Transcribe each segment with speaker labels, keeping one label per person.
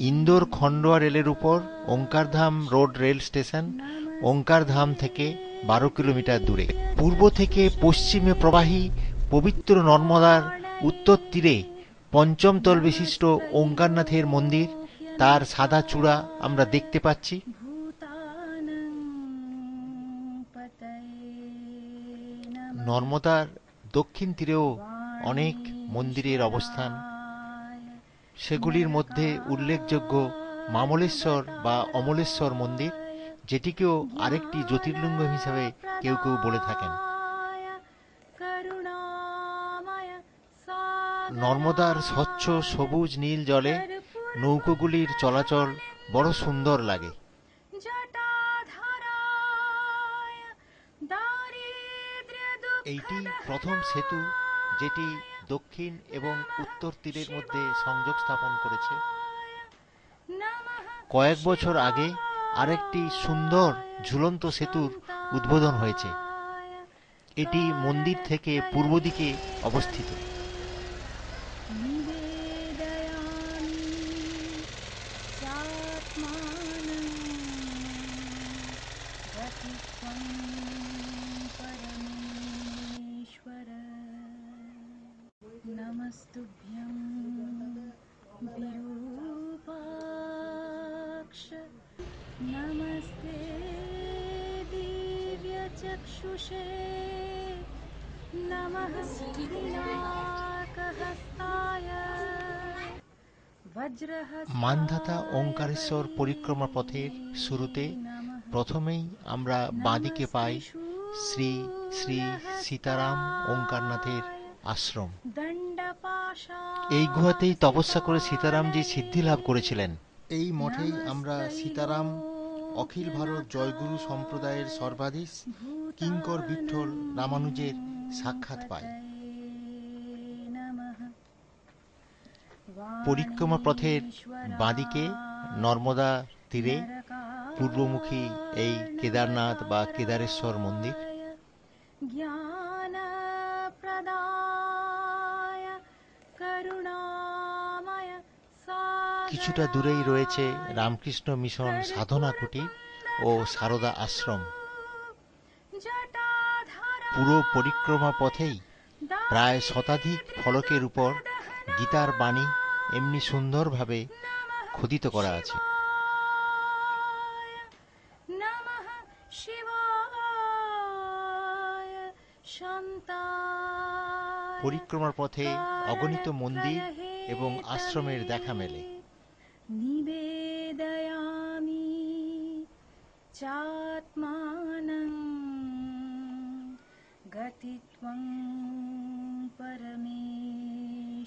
Speaker 1: ইন্দোর খন্ডোয়া রেলের উপর ওঙ্কারধাম road rail station ওঙ্কারধাম থেকে 12 কিলোমিটার দূরে। পূর্ব থেকে পশ্চিমে প্রবাহী পবিত্র নর্মদার উত্তর তীরে পঞ্চম তল বিশিষ্ট ওঙ্কারনাথের মন্দির, তার সাদা চূড়া আমরা দেখতে পাচ্ছি। নর্মদার দক্ষিণ তীরেও অনেক মন্দিরের অবস্থান। সেগুলির মধ্যে উল্লেখযোগ্য মামলেশ্বর বা অমলেশ্বর মন্দির, যেটিকেও আরেকটি জ্যোতির্লিঙ্গ হিসাবে কেউ কেউ বলে থাকেন। নর্মদার স্বচ্ছ সবুজ নীল জলে নৌকোগুলির চলাচল বড় সুন্দর লাগে। এইটি প্রথম সেতু যেটি দক্ষিণ এবং উত্তর তীরের মধ্যে সংযোগ স্থাপন করেছে। কয়েক বছর আগে আরেকটি সুন্দর ঝুলন্ত সেতুর উদ্বোধন হয়েছে। এটি মন্দির থেকে পূর্ব দিকে অবস্থিত।
Speaker 2: नमस्तुभ्यं विरूपाक्ष नमस्ते दिव्यचक्षुषे नमः पिनाकहस्ताय वज्रहस्ताय।
Speaker 1: মানধাতা ওঙ্কারেশ্বর পরিক্রমা পথের শুরুতে প্রথমেই আমরা বাঁদিকে পাই শ্রী শ্রী সীতারাম ওঙ্কারনাথের আশ্রম। এই গুহাতেই তপস্যা করে সীতারামজি সিদ্ধি লাভ করেছিলেন। এই মঠেই আমরা সীতারাম অখিল ভারত জয়গুরু সম্প্রদায়ের সর্বাধীশ কিঙ্কর বিঠ্ঠল রামানুজের সাক্ষাৎ পাই। পরিক্রমা পথের বাঁদিকে নর্মদা তীরে পূর্বমুখী এই কেদারনাথ বা কেদারেশ্বর মন্দির। কিছুটা দূরেই রয়েছে রামকৃষ্ণ মিশন সাধনা কুটির ও সারদা আশ্রম। পুরো পরিক্রমা পথেই প্রায় শতাধিক ফলকের উপর গীতার বাণী এমনি সুন্দরভাবে খোদিত করা আছে। পরিক্রমার পথে অগণিত মন্দির এবং আশ্রমের দেখা মেলে।
Speaker 2: নিবেদয়ামি চাত্মানং গতিত্বং পরমেশ।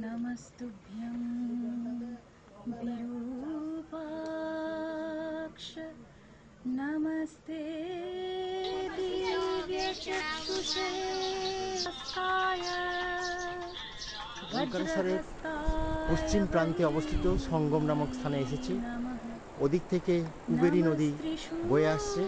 Speaker 2: নমস্তুভ্যং বিরূপাক্ষ নমস্তে দিব্যচক্ষুষে।
Speaker 3: ওঙ্কারেশ্বরের পশ্চিম প্রান্তে অবস্থিত সঙ্গম নামক স্থানে এসেছি। ওদিক থেকে কুবেরী নদী বয়ে আসছে।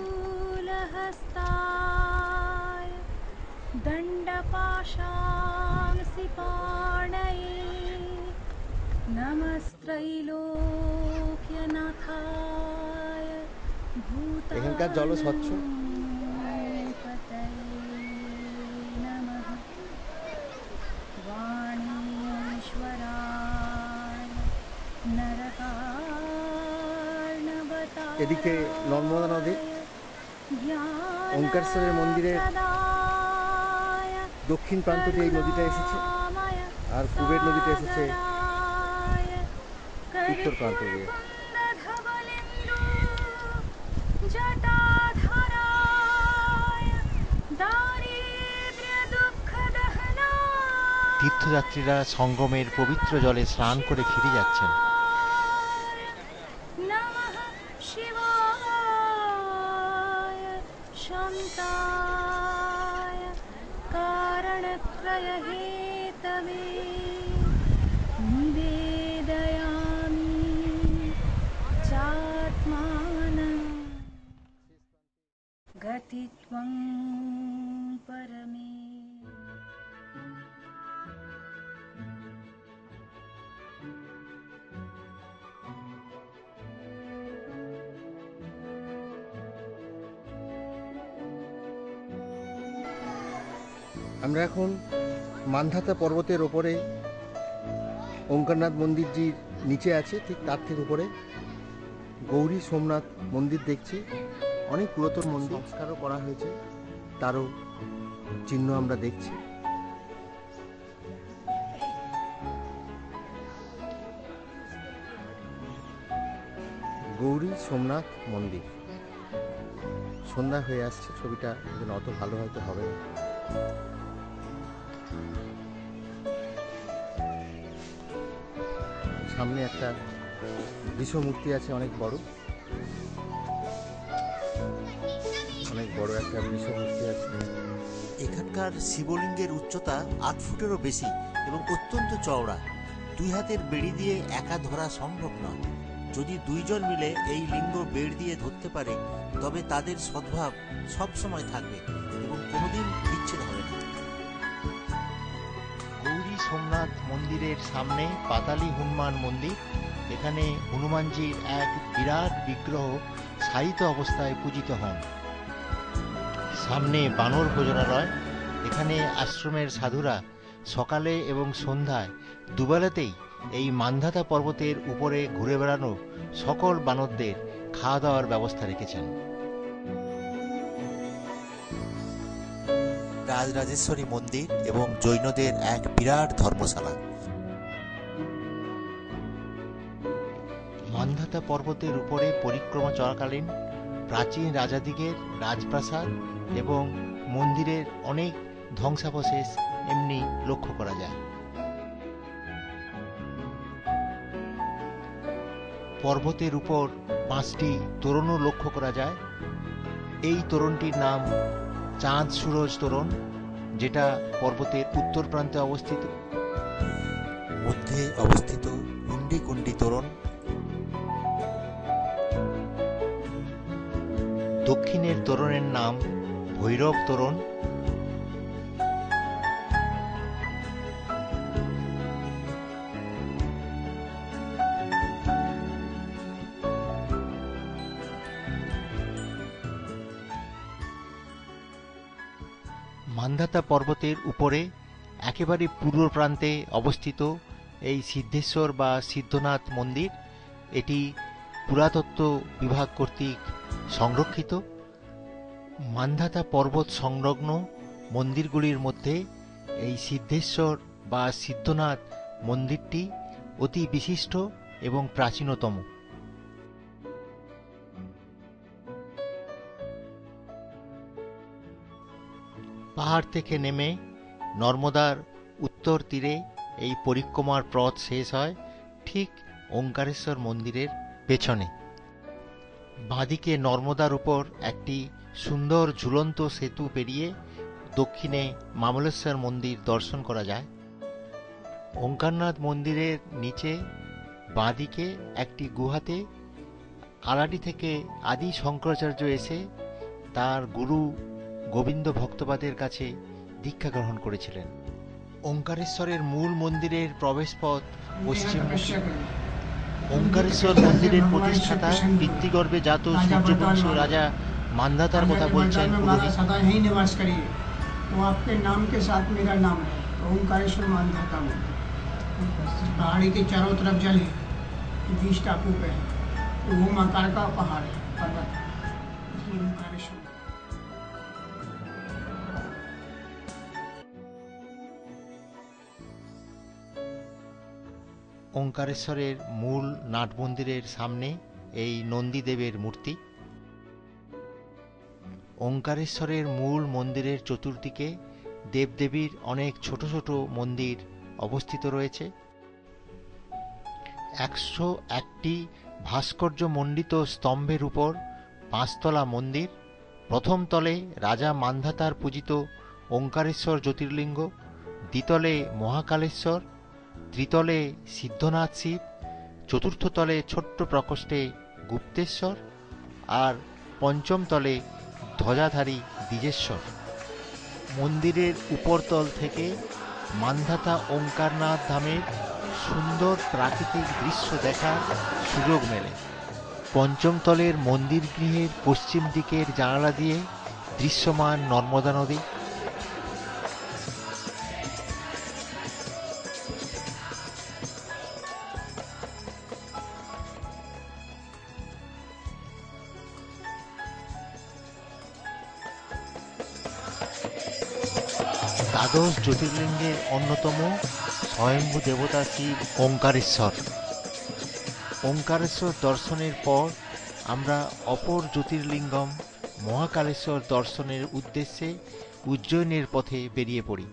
Speaker 3: এখানকার জল স্বচ্ছ। এদিকে নর্মদা নদী ওঙ্কারেশ্বরের মন্দিরের দক্ষিণ প্রান্ত দিয়ে এই নদীটা এসেছে, আর কুবের নদীটা এসেছে উত্তর প্রান্ত দিয়ে।
Speaker 1: তীর্থযাত্রীরা সঙ্গমের পবিত্র জলে স্নান করে ফিরে যাচ্ছেন।
Speaker 2: गतित्वं परमे।
Speaker 3: আমরা এখন মান্ধাতা পর্বতের ওপরে ওঙ্কারনাথ মন্দিরজির নিচে আছে, ঠিক তার থেকে উপরে গৌরী সোমনাথ মন্দির দেখছি। অনেক পুরাতন মন্দির, সংস্কারও করা হয়েছে, তারও চিহ্ন আমরা দেখছি। গৌরী সোমনাথ মন্দির। সন্ধ্যা হয়ে আসছে, ছবিটা অত ভালো হয়তো হবে না। সামনে একটা বিশ্বমূর্তি আছে, অনেক বড় একটা বিশ্বমূর্তি আছে।
Speaker 4: এখানকার শিবলিঙ্গের উচ্চতা 8 ফুটেরও বেশি এবং অত্যন্ত চওড়া। 2 হাতের বেড়ি দিয়ে একা ধরা সম্ভব নয়। যদি 2 জন মিলে এই লিঙ্গ বেড় দিয়ে ধরতে পারে তবে তাদের সদ্ভাব সবসময় থাকবে এবং কোনোদিন বিচ্ছেদ হবে না।
Speaker 1: গৌরী সোমনাথ মন্দিরের সামনে পাতালি হনুমান মন্দির। এখানে হনুমানজির এক বিরাট বিগ্রহ শায়িত অবস্থায় পূজিত হন। সামনে বানর ভোজনালয়। এখানে আশ্রমের সাধুরা সকালে এবং সন্ধ্যায় দুবেলাতেই এই মান্ধাতা পর্বতের উপরে ঘুরে বেড়ানো সকল বানরদের খাওয়া দাওয়ার ব্যবস্থা রেখেছেন।
Speaker 4: রাজরাজেশ্বরী মন্দির এবং জৈনদের এক বিরাট ধর্মশালা।
Speaker 1: মান্ধাতা পর্বতের উপরে পরিক্রমা চলাকালীন প্রাচীন রাজাদিগের রাজপ্রাসাদ এবং মন্দিরের অনেক ধ্বংসাবশেষ এমনি লক্ষ্য করা যায়। পর্বতের উপর 5টি তোরণও লক্ষ্য করা যায়। এই তোরণটির নাম চাঁদ সুরজ তোরণ, যেটা পর্বতের উত্তর প্রান্তে অবস্থিত।
Speaker 4: মধ্যে অবস্থিত কুন্ডি তোরণ।
Speaker 1: দক্ষিণের তোরণের নাম ভৈরব তোরণ। মান্ধাতা পর্বতের উপরে একেবারে পূর্ব প্রান্তে অবস্থিত এই সিদ্ধেশ্বর বা সিদ্ধনাথ মন্দির, এটি পুরাতত্ত্ব বিভাগ কর্তৃক সংরক্ষিত। মান্ধাতা পর্বত সংলগ্ন মন্দিরগুলির মধ্যে এই সিদ্ধেশ্বর বা সিদ্ধনাথ মন্দিরটি অতি বিশিষ্ট এবং প্রাচীনতম। পাহাড় থেকে নেমে নর্মদার উত্তর তীরে এই পরিক্রমার পথ শেষ হয় ঠিক ওঙ্কারেশ্বর মন্দিরের পেছনে। বাঁদিকে নর্মদার উপর একটি সুন্দর ঝুলন্ত সেতু পেরিয়ে দক্ষিণে মামলেশ্বর মন্দির দর্শন করা যায়। ওঙ্কারনাথ মন্দিরের নিচে বাঁদিকে একটি গুহাতে কালাটি থেকে আদি শঙ্করাচার্য এসে তার গুরু গোবিন্দ ভক্তপাদের কাছে দীক্ষা গ্রহণ করেছিলেন। ওঙ্কারেশ্বরের মূল মন্দিরের প্রবেশপথ পশ্চিম। ওঙ্কারেশ্বর মন্দিরের প্রতিষ্ঠাতা পিতৃগর্ভে জাত সূর্যবংশ রাজা मानधातार কথা বলছেন পুরোহিত।
Speaker 5: सदा यहीं निवास करिए, वो आपके नाम के साथ मेरा नाम है, ओंकारेश्वर मानधाता मंदिर। पहाड़ी के चारों तरफ जल है, 20 टापू पे है, तो वो आकार का पहाड़ है, पर्वत, इसलिए ओंकारेश्वर।
Speaker 1: ওঙ্কারেশ্বরের মূল নাট মন্দিরের সামনে এই নন্দীদেবের মূর্তি। ওঙ্কারেশ্বরের মূল মন্দিরের চতুর্দিকে দেবদেবীর অনেক ছোট ছোট মন্দির অবস্থিত রয়েছে। 101টি ভাস্কর্য মণ্ডিত স্তম্ভের উপর 5তলা মন্দির। প্রথম তলে রাজা মান্ধাতার পূজিত ওঙ্কারেশ্বর জ্যোতির্লিঙ্গ, দ্বিতলে মহাকালেশ্বর, তৃতলে সিদ্ধনাথ শিব, চতুর্থ তলে ছোট্ট প্রকোষ্ঠে গুপ্তেশ্বর আর পঞ্চম তলে ধ্বজাধারী দ্বিজেশ্বর। মন্দিরের উপরতল থেকে মান্ধাতা ওঙ্কারনাথ ধামের সুন্দর প্রাকৃতিক দৃশ্য দেখার সুযোগ মেলে। পঞ্চম তলের মন্দির গৃহের পশ্চিম দিকের জানালা দিয়ে দৃশ্যমান নর্মদা নদী। দ্বাদশ জ্যোতির্লিঙ্গের অন্যতম স্বয়ম্ভু দেবতা শিব ওঙ্কারেশ্বর। ওঙ্কারেশ্বর দর্শনের পর আমরা অপর জ্যোতির্লিঙ্গম মহাকালেশ্বর দর্শনের উদ্দেশ্যে উজ্জয়িনের পথে বেরিয়ে পড়ি।